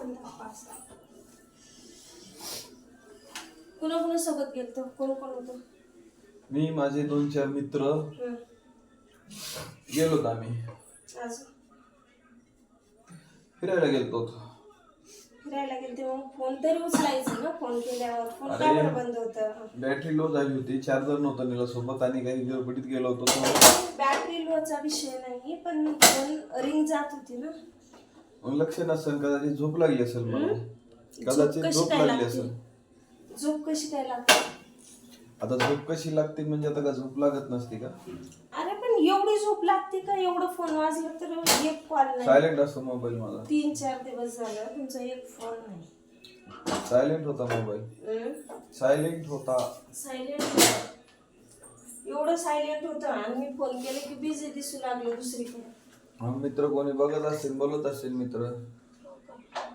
पण 10-5. कोणाकोणासोबत गेलतो? कोण कोण होतं? मी, माझे 2-4 मित्र गेलो होतो आम्ही. अजून फिरायला गेलतो. फिरायला गेलते मग फोन तरी उचलायचं ना. फोन केल्यावर फोन का बरं बंद होतं? बॅटरी लो झाली होती, चार्जर नव्हता नेला सोबत आणि काही गडबडीत गेलो होतो. बॅटरी लोचा विषय नाही, पण फोन रिंग जात होती ना. मग लक्ष नसेल, कदाचित झोप लागली असेल मला. कदाचित झोप लागली असेल. झोप कशी काय लागते? आता झोप कशी लागते म्हणजे आता का झोप लागत नसते का? अरे पण एवढी झोप लागते का? एवढं फोन वाजलं तर एक कॉल नाही. सायलेंट असतो मोबाईल माझा. 3-4 दिवस झालं तुमचा एक फोन नाही. सायलेंट होता मोबाईल. सायलेंट होता. एवढं सायलेंट होतं आणि मी फोन केले की बिझी दिसू लागले दुसरीकडे. मित्र कोणी बघत असेल, बोलत असेल मित्र.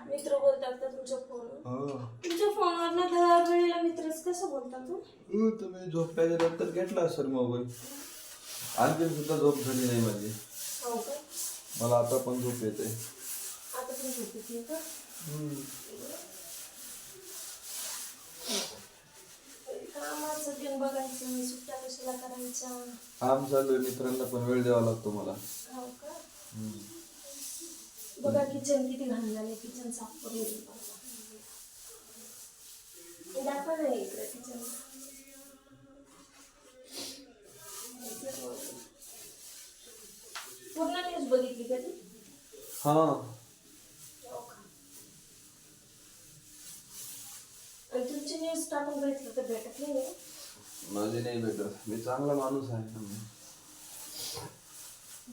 मित्र बोलतात का तुमच्या फोन? हो. तुमच्या फोनवर दर वेळेला मित्रच कसं बोलतात तू? तुम्ही झोपल्याच्या नंतर घेतला असेल मोबाईल. आणखी सुद्धा झोप झाली नाही माझी. हो का? मला आता पण झोप येते. आता पण झोप येते का? कामाचं दिन बघायचं, सुट्ट्या कशाला करायच्या. काम चालू आहे, मित्रांना पण वेळ द्यावा लागतो मला. हो का? बघा किचन किती घाण झाले. किचन साफ करून दिलं. दाखवा नाही इकडे किचन. पूर्ण न्यूज बघितली का ती? हा. आणि तुमची न्यूज टाकून बघितलं तर भेटत नाही. माझी नाही भेटत. मी चांगला माणूस आहे.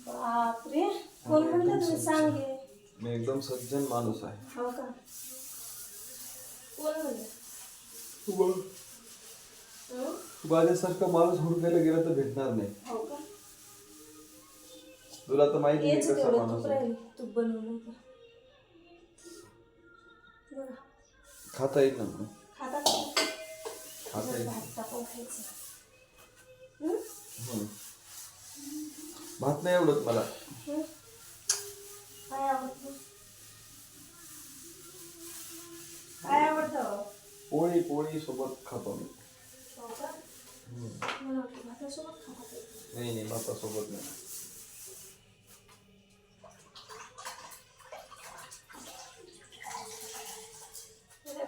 बापरे, कोण म्हणलं तुम्ही? सांगे. मी एकदम सज्जन माणूस आहे. हो का? कोण म्हणलं? माझ्यासारखा माणूस हुडकायला गेला तर भेटणार नाही. हो का? तुला तर माहिती आहे कसा तेवढं माणूस तूप आहे. राहील. तूप बनवलं होतं बघा. खाता येईल ना. खाता येईल. भात टाकून खायचं. भात नाही आवडत मला. काय आवडतं? काय आवडतं? पोळी सोबत खातो मी. हो का? मला वाटतं भातासोबत खाता. नाही, भातासोबत नाही.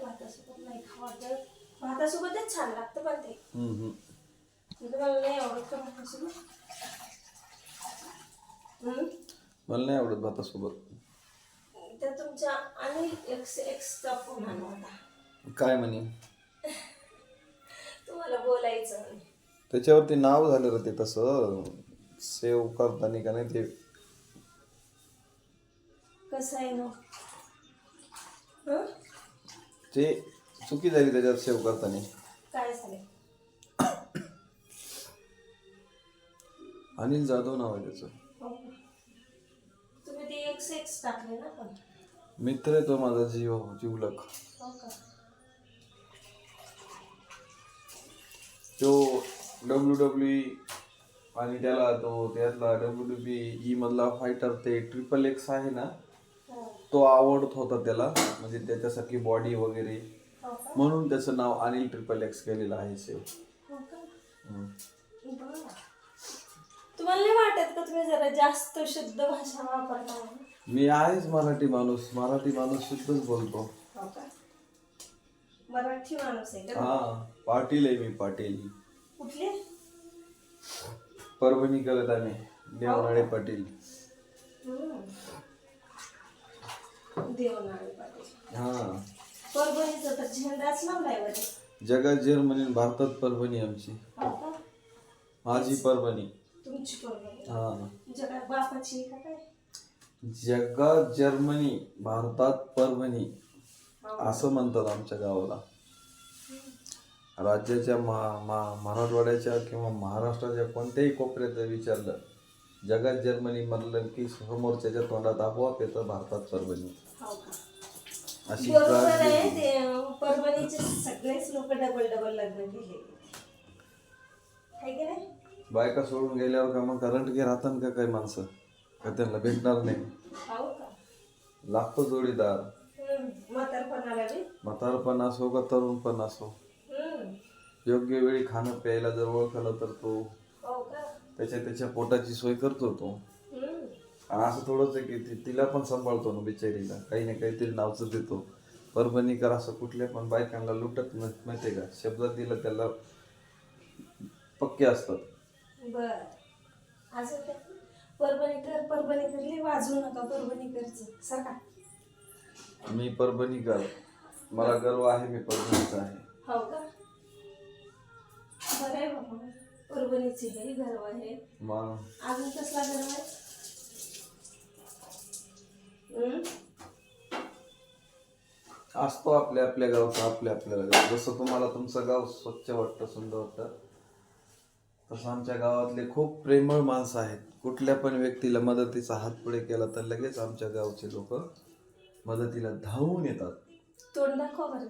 भातासोबत नाही खावं. भातासोबतच छान लागतं पण ते. तुम्हाला नाही आवडत का भातासोबत? मला नाही आवडत भातासोबत. तर तुमच्या आणि एक्स्ट्रा फोन आला होता. काय म्हणे? तुम्हाला बोलायचं. त्याच्यावरती नाव झालं रे ते तसं सेव्ह करताना का नाही ते. कसं आहे ना? ते चुकी झाली त्याच्यात सेव्ह करताना. काय झाले? अनिल जाधव नाव आहे त्याचं. तुम्ही ते एक्स टाकले ना पण. मित्र आहे तो माझा जीवलक. हो का? तो WWE आणि त्यातला WWE मधला फायटर ते XXX आहे ना, तो आवडत होता त्याला. म्हणजे त्याच्यासारखी बॉडी वगैरे, म्हणून त्याचं नाव अनिल XXX केलेलं आहे सेव्ह. तुम्हाला नाही वाटत का तुम्ही जरा जास्त शुद्ध भाषा वापरता? मी आहेच मराठी माणूस शुद्धच बोलतो. हो का? मराठी माणूस आहे का? हा, पाटील आहे मी. पाटील कुठले? परभणी करत आम्ही. देवनाळे पाटील. देवनाळे पाटील. हा. परभणीचा तर झेंडाच लावलाय बरे. जगात जर्मनी, भारतात परभणी आमची. हो का? माझी परभणी. तुमची परभणी. हा. तुमच्या काय बापाची का काय? जगात जर्मनी, भारतात परभणी असं म्हणतात आमच्या गावाला. राज्याच्या मराठवाड्याच्या किंवा महाराष्ट्राच्या कोणत्याही कोपऱ्यात विचारलं, जगात जर्मनी म्हणलं की समोरच्याच्या तोंडात आपोआप येतं भारतात परभणी. अशी बरोबर आहे. ते परभणीचे सगळेच लोक डबल लग्न केले. आहे की नाही? बायका सोडून गेल्यावर का मग करंट घे राहतात का काही माणसं? का त्यांना भेटणार नाही? हो का? लागतो जोडीदार. म्हातारपणाला बी. म्हातारपण असो का तरुणपण असो, हम्म. योग्य वेळी खाणं प्यायला जर ओळखलं तर तो हो का. त्याच्या पोटाची सोय करतो तो. हम्म. आणि असं थोडंच आहे की तिला पण सांभाळतो ना बिचारीला, काही ना काहीतरी नावचं देतो. परभणीकर असं कुठल्या पण बायकांना लुटत माहितीये का, शब्द दिलं त्याला पक्के असतात. बर. अजून काय? परभणीकर लई वाजवू नका परभणीकरचं सारखा. मी परभणीकर, मला गर्व आहे, मी परभणीचा आहे. हो का. बरं आहे बाबा, परभणीचे हे गर्व आहे. मग अजून कसला गर्व आहे? हम्म? असतो आपल्या आपल्या गावचा आपल्याला गाव. जसं तुम्हाला तुमचं गाव स्वच्छ वाटतं, सुंदर वाटतं, तसं आमच्या गावातले खूप प्रेमळ माणसं आहेत. कुठल्या पण व्यक्तीला मदतीचा हात पुढे केला तर लगेच आमच्या गावचे लोक मदतीला धावून येतात. तोंड दाखव बरं.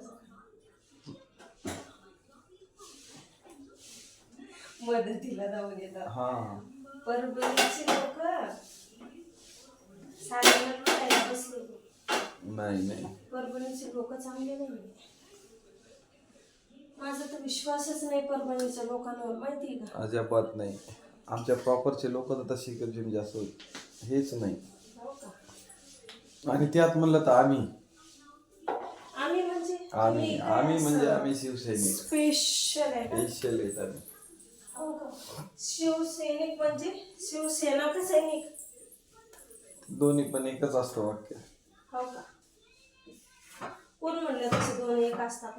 मदतीला जाऊन येतात. हा, परभणीचे लोक साधारण म्हणायला बसले. नाही परभणीचे लोक चांगले नाही. माझा तर विश्वासच नाही परभणीच्या लोकांवर, माहिती का. अजिबात नाही. आमच्या प्रॉपरचे लोक तर तशी कधी जास्त हेच नाही. हो का. आणि त्यात म्हणलं तर आम्ही म्हणजे आम्ही शिवसैनिक स्पेशल आहे का? स्पेशल आहेत आम्ही. हो का. शिवसैनिक म्हणजे शिवसेना का सैनिक? दोन्ही पण एकच असतं वाक्य. हो का. कोण म्हणलं तसं दोन एक असतात?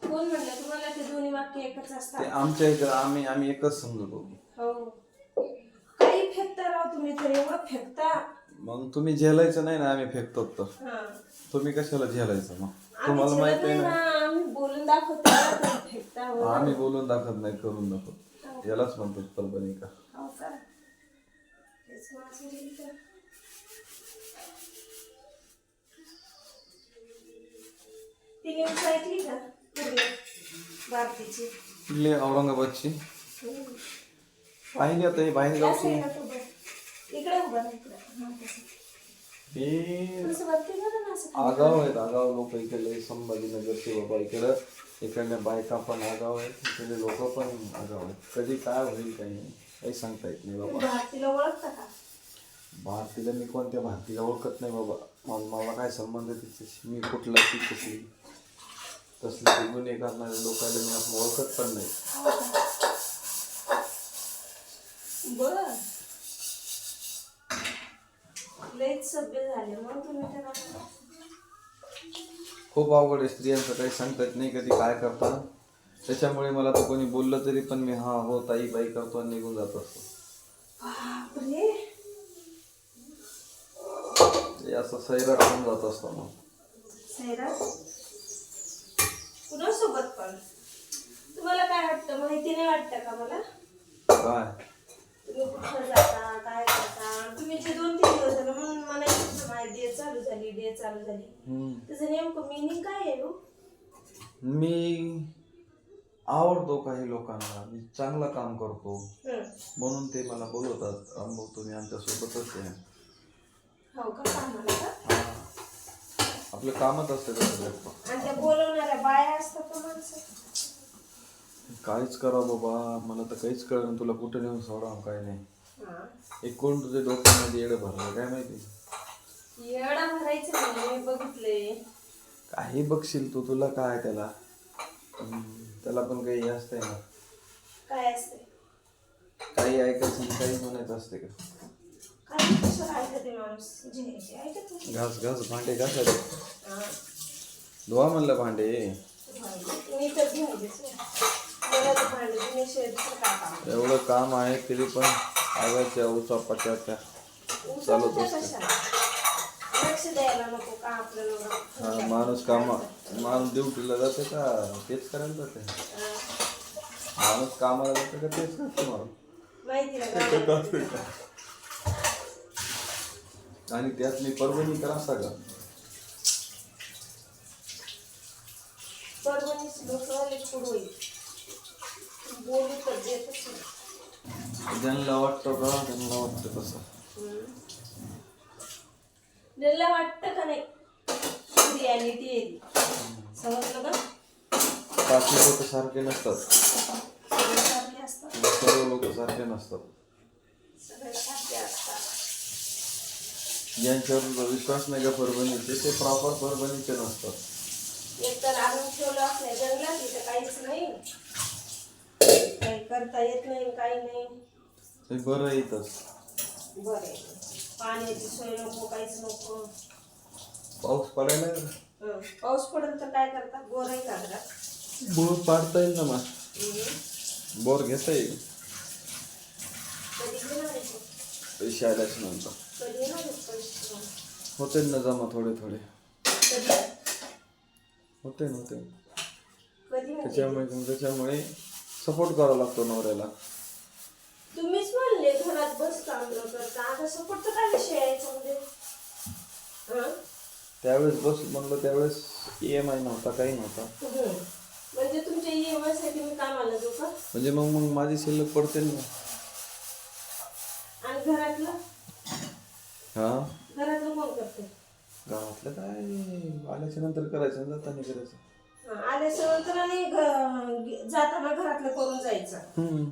कोण म्हणलं तुम्हाला ते दोन्ही वाक्य एकच असतात? ते आमच्या इकडे आम्ही एकच समजतो. हो. काही फेकता राव तुम्ही तर, एवढं फेकता. मग तुम्ही झेलायचं नाही ना, आम्ही फेकतो तर. तुम्ही कशाला झेलायचं मग? तुम्हाला माहित आहे ना, आम्ही बोलून दाखवतो ना, फेकता. आम्ही बोलून दाखवत नाही, करून दाखवत. यालाच म्हणतात परभणी का. हो का. तेच माझं रील का. ती न्यूज ऐकली का पूर्वी भारतीची? कुठली? औरंगाबादची पाहिली आता. हे बाहेर गावची इकडे उभा राहा, इकडे. हे थोडंसं वरती करा ना असं. आगाव आहेत, आगाव लोक इकडे. संभाजीनगरचे बाबा इकडं, इकडल्या बायका पण आगाव आहेत, इकडले लोक पण आगाव आहेत. कधी काय होईल काही सांगता येत नाही बाबा. भारतीला ओळखता का? भारतीला मी कोणत्या भारतीला ओळखत नाही बाबा. मला काय संबंध तिच्याशी, मी कुठला ती कुठली. तसले ते गुन्हे करणारे लोकांना मी आपण ओळखत पण नाही. बर. लयच सभ्य झाले मग तुम्ही त्याला. खूप अवघड आहे, स्त्रियांचं काही सांगता येत नाही कधी काय करतात. त्याच्यामुळे मला तर कोणी बोललं तरी पण मी हा हो ताई बाई करतो आणि निघून जात असतो. बापरे. हे असं सैराट होऊन जात असतो मग. सैराट कुणासोबत पण? तुम्हाला काय वाटतं, माहिती नाही वाटतं का मला? काय तुम्ही कुठं जाता, काय करता? तुम्ही जे 2-3 दिवस झाले म्हणून मला डे चालू झाली त्याचं नेमकं मिनिंग काय आहे हो? मी आवडतो काही लोकांना, मी चांगलं काम करतो म्हणून ते मला बोलवतात. अनुभव तुम्ही आमच्या सोबतच आहे. हो का. कामाला का? आपलं कामच असतं तसं. आणि त्या बोलवणाऱ्या बाया असतात का माणसं? काहीच करा बाबा, मला तर काहीच कळलं. तुला कुठं नेऊन सोडा काय नाही. एक कोण तुझ्या डोक्यामध्ये येडं भरलं काय माहिती? येडा भरायचं नाही, मी बघितलंय. काही बघशील तू, तुला काय त्याला त्याला पण काही असतंय ना. काय असते? काही ऐकायचं आणि काही म्हणायचं असते का? काही कशाला ऐकते माणूस? जे ऐकत घास भांडे घासायचे. धुवा म्हणलं भांडे. मी तर घ्यायचेच मला तर भांडे धुण्याशिवाय दुसरं काय काम? एवढं काम आहे तरी पण आवाजच्या उचापत्या चालूच असते. लक्ष द्यायला नको का आपल्याला? हा, माणूस ड्युटीला जाते का तेच करायला जाते? माणूस कामाला जाते का तेच करतो माणूस? माहिती ना. आणि त्यात मी परभणी करा सगळं. परभणीची लोक पुढे होईल बोलू तर देतच नाही. ज्यांना वाटतं का त्यांना वाटतं तसं. त्यांना वाटतं का नाही रियालिटी आहे ती. समजलं का? बाकी लोक सारखे नसतात, सगळे सारखे असतात. सर्व लोक सारखे नसतात. सगळे सारखे असतात. ज्यांच्यावर विश्वास नाही का परभणीचे ते प्रॉपर परभणीचे नसतात. एक तर आणून ठेवलं असल्या जंगलात इथं काहीच नाही, काही करता येत नाही, काही नाही. ते बरं येतच. बरं आहे. पाण्याची सोय नको, काहीच नको. पाऊस पडायला का? पाऊस पडेल तर काय करतात? गोरही काढतात. बोर पाडता येईल ना मग. बोर घेता येईल. कधी घेणार आहे तो? पैसे आल्याच नंतर कधी येणार आहे पैसे? होते ना जमा थोडे थोडे. कधी होते कधी म्हणजे? त्याच्यामुळे सपोर्ट करावा लागतो नवऱ्याला. तुम्हीच म्हणले घरात बस काम न करता, आता सपोर्टचा काय विषय आहे याच्यामध्ये? त्यावेळेस बस म्हणलं त्यावेळेस EMI नव्हता, काही नव्हता. म्हणजे तुमच्या EMI साठी मी कामाला जाऊ का? म्हणजे मग माझी शिल्लक पडते ना. आणि घरातलं कोण करते? गावातलं काय आल्याच्या नंतर करायचं, जाताना करायचं. आल्यानंतर आणि जाताना घरातलं करून जायचं.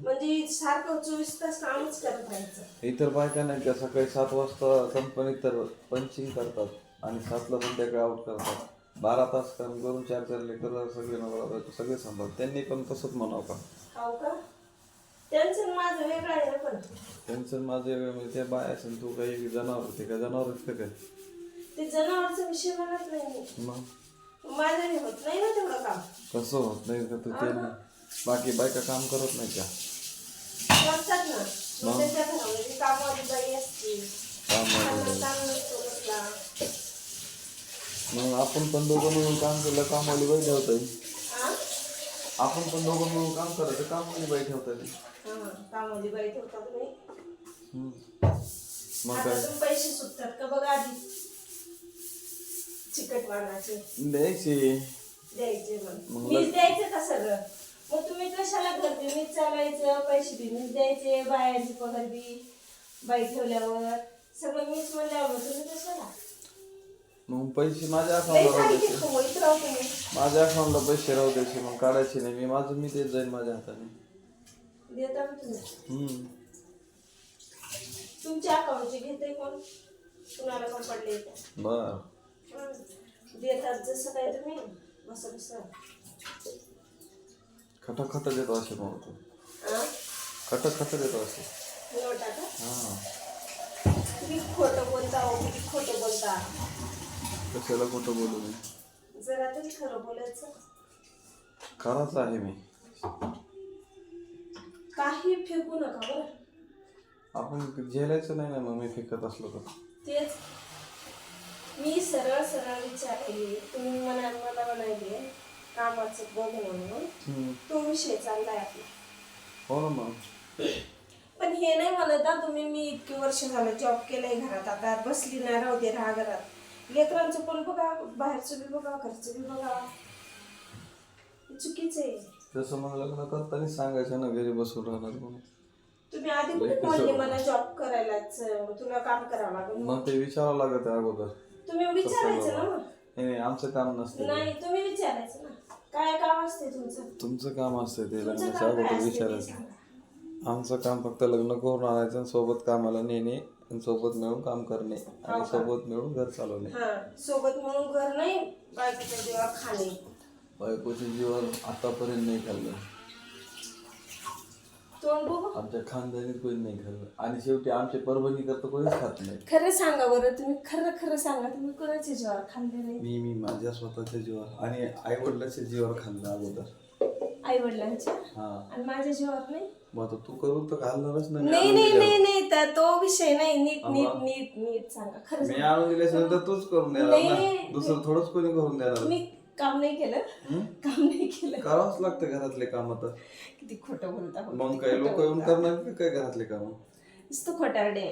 म्हणजे सारखं 24 तास कामच करत राहायचं. इतर बायका नाही त्या सकाळी 7 वाजता कंपनीत तर पंचिंग करतात आणि 7ला संध्याकाळी आउट करतात. 12 तास काम करून 4 लेकर सगळे सांभाळतात. त्यांनी पण तसंच म्हणावं का? हो का? त्यांचं माझं वेगळं आहे ना. पण त्यांचं माझे त्या बाय असेल तू काही जनावर होते का? जनावर काय ते जनावरचा विषय म्हणत नाही. मग माझ्याने होत नाही ना तेवढं काम. कसं होत नाही का? तू ते बाकी बायका काम करत नाही का? करतात ना. मग त्याच्या घरामध्ये कामवाली बाई असते. काम नसतो कसला. मग आपण पण दोघं मिळून काम केलं, कामवाली बाई ठेवता येईल. आपण पण दोघं मिळून काम करायचं, कामवाली बाई ठेवता येईल. कामवाली बाई ठेवतात नाही. मग आता काय तुम्ही पैसे सुटतात का बघा आधी. चिकट वाणाचे द्यायचे. मग मीच द्यायचं का सगळं? मग तुम्ही कशाला करते? मीच चालवायचं, पैसे बी मीच द्यायचे, बायाची पगार बी बाई ठेवल्यावर सगळं मीच म्हणल्यावर तुम्ही कशाला? मग पैसे माझ्या अकाउंटला राहू द्यायचे. माझ्या अकाउंटला पैसे राहू द्यायचे, मग काढायचे नाही. मी देत जाईन माझ्या हाताने. देता तुम्ही? तुमच्या अकाउंटचे घेते कोण? कुणाला पण पडले बर देतात जसं काय तुम्ही बसं खटा देतो असे मग तू खटा देतो असे नोटा का? तुम्ही खोटं बोलता हो, किती खोटं बोलता. कशाला खोटं बोलू मी? जरा तरी खरं बोलायचं. खराच आहे मी. काही फेकू नका बरं. आपण झेलायचं नाही ना मग मी फेकत असलो तर. तेच मी सरळ विचारले. तुम्ही मला म्हणाले कामाचं बघ म्हणून. तो विषय चाललाय आपला. हो ना मग. पण हे नाही म्हणत ना तुम्ही मी इतकी वर्ष झालं जॉब केलंय घरात, आता बसली नाही राहू दे, राहा घरात. लेकरांचं पण बघा, बाहेरचं बी बघा, घरचं बी बघा. चुकीचं आहे. तसं मग लग्न करताना सांगायचं ना घरी बसून राहणार म्हणून. तुम्ही आधी कुठे म्हणले मला जॉब करायलाच तुला काम करावं लागेल? मग ते विचारावं लागत आहे अगोदर. तुम्ही विचारायचं ना. मग नाही आमचं काम नसतं. नाही तुम्ही विचारायचं ना. काय काम असते तुमचं? तुमचं काम असतं ते लग्नाच्या अगोदर विचारायचं. आमचं काम फक्त लग्न करून आणायचं, सोबत कामाला नेणे आणि सोबत मिळून काम करणे आणि सोबत मिळून घर चालवणे. सोबत मिळून घर नाही, बायकोच्या जीवावर खाणे. बायकोच्या जीवावर आतापर्यंत नाही खाल्लं. आमच्या खानदानीत कोणी नाही खाल्लं आणि शेवटी आमच्या परभणी करता कोणीच खात नाही. खरं सांगा बरं, तुम्ही खरं सांगा, तुम्ही कोणाच्या जीवावर खाल्ले नाही? मी माझ्या स्वतःच्या जीवावर आणि आई वडिलांच्या जीवावर खाल्लं अगोदर. आई वडिलांच्या? आणि माझ्या जीवावर नाही? मग आता तू करून तर घालणारच नाही. तर तो विषय नाही. नीट सांगा. खरं मी आणून दिल्यानंतर तूच करून देणार ना, दुसरं थोडंच कोणी करून देणार. मी काम नाही केलं. करावंच लागतं घरातले काम. आता किती खोटं बोलता. मग काही लोक येऊन करणार काय घरातले काम? नुसतं खोटारडे.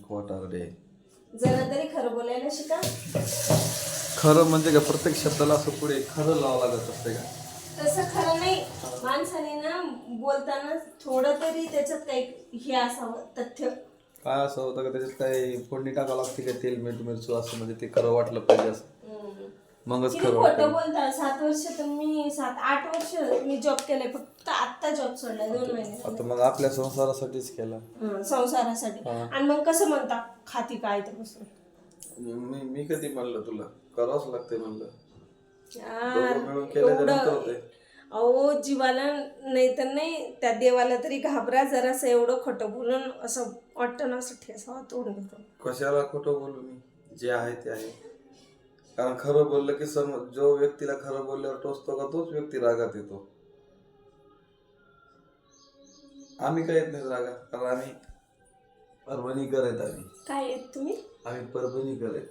खोटारडे. जरा तरी खरं बोलायला शिका. खरं म्हणजे का प्रत्येक शब्दाला असं पुढे खरं लावावं लागत असते का? तसं खरं नाही. माणसाने ना बोलताना थोडं तरी त्याच्यात काही हे असावं तथ्य. काय असं होतं का त्याच्यात काय फोडणी टाकावं लागते का तेल मीठ मिरचू असं म्हणजे ते खरं वाटलं पाहिजे असं मगच किती खरं खोटं वाटतं. बोलता. 7 वर्ष तर मी 7-8 वर्ष मी जॉब केलाय, फक्त आत्ता जॉब सोडला 2 महिने झाले. आता मग आपल्या संसारासाठीच केला. संसारासाठी. आणि मग कसं म्हणता खाती काय तर बसून. मी कधी म्हणलं तुला करावंच लागतंय म्हणलं. यार, दोघं मिळून केल्याच्या नंतर एवढं होतंय. अहो जीवाला नाही तर नाही, त्या देवाला तरी घाबरा जरासं. एवढं खोटं बोलून असं वाटतं ना, असं ठेसावा तोडून घेतो. कशाला खोटं बोलू मी, जे आहे ते आहे. कारण खरं बोललं की जो व्यक्तीला खरं बोलल्यावर टोचतो का तोच व्यक्ती रागात येतो. आम्ही काय येत नाही रागात, कारण आम्ही परभणीकर आहेत. काय येत तुम्ही? आम्ही परभणीकर आहेत.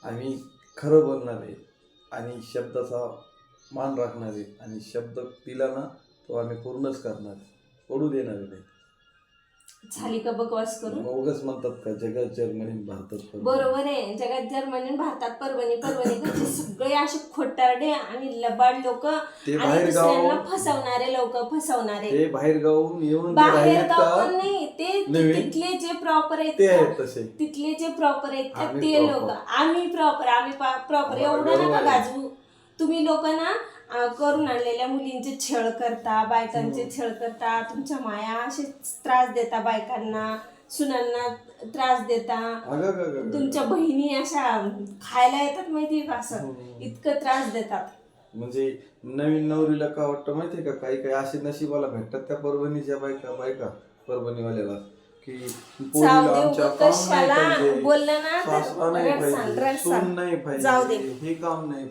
आम्ही खरं बोलणारे आणि शब्दाचा मान राखणारे, आणि शब्द दिला ना तो आम्ही पूर्णच करणार, पडू देणारे नाही. झाली का बकवास करून? उगाच म्हणतात का जगात जर्मनी भारतात परभणी. बरोबर आहे, जगात जर्मनी भारतात परभणी. परभणीकडचे सगळे असे खोटारडे आणि लबाड लोक, ते आणि बाहेर दुसऱ्यांना गावाहून- फसवणारे लोक, फसवणारे. ते बाहेर गावून येऊन जे बाहेर राहिलेत गाव का पण नाही, ते नवीन, तिथले जे प्रॉपर आहेत ते का, आहेत तसे. तिथले जे प्रॉपर आहेत का आम्ही ते proper. लोक. आम्ही प्रॉपर एवढं बरोबर नका आहे. गाजवू. तुम्ही लोक ना करून आणलेल्या मुलींचे छळ करता, बायकांचे छळ करता, तुमच्या माया असे त्रास देता, बायकांना सुनांना त्रास देता. अगं तुमच्या बहिणी अशा खायला येतात माहितीये का, असं इतकं त्रास देतात. म्हणजे नवीन नवरीला का वाटतं माहितीये का, काही काही असे नशिबाला भेटतात त्या परभणीच्या बायका परभणीवाल्याला की पोरीला जाऊ दे, आमच्या उगाच काम नाही कशाला पाहिजे, बोललं ना तर सासरा नाही रडसान, पाहिजे, रडसान. सून नाही पाहिजे, जाऊ दे. हे काम नाही